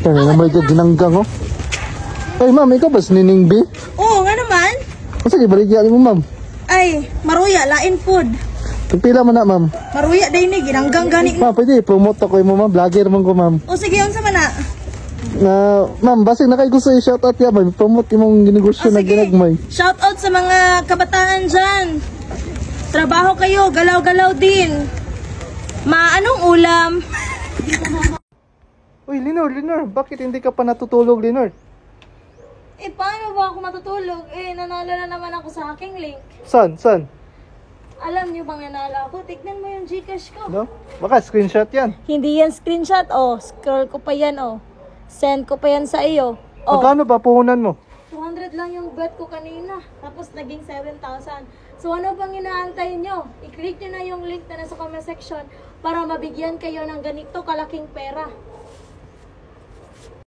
Ay, may ginanggang oh. Ay, ma'am, ikaw ba Nining B? Oo, nga naman. Sige, baligyan mo, ma'am. Ay, maruya, lain food. Pila man na, ma'am. Maruya day ni, ginanggang gani. Ma'am, pwede promote ako mo, ma'am. Vlogger man ko, ma'am. O sige, unsa man na? Ma'am, basig na kayo gusto i-shoutout ya, ma'am. Promote yung ginegosyo na ginagmay. Shoutout sa mga kabataan dyan. Trabaho kayo, galaw-galaw din. Anong ulam? Uy, Linor, bakit hindi ka pa natutulog, Linor? Paano ba ako matutulog? Nanalo na naman ako sa aking link. San? Alam niyo bang nanalo ako? Tignan mo yung Gcash ko. No? Baka screenshot yan. Hindi yan screenshot, scroll ko pa yan, Send ko pa yan sa iyo. Magkano ba puhunan mo? 200 lang yung bet ko kanina. Tapos naging 7,000. So ano bang inaantay nyo? I-click nyo na yung link na nasa comment section para mabigyan kayo ng ganito kalaking pera.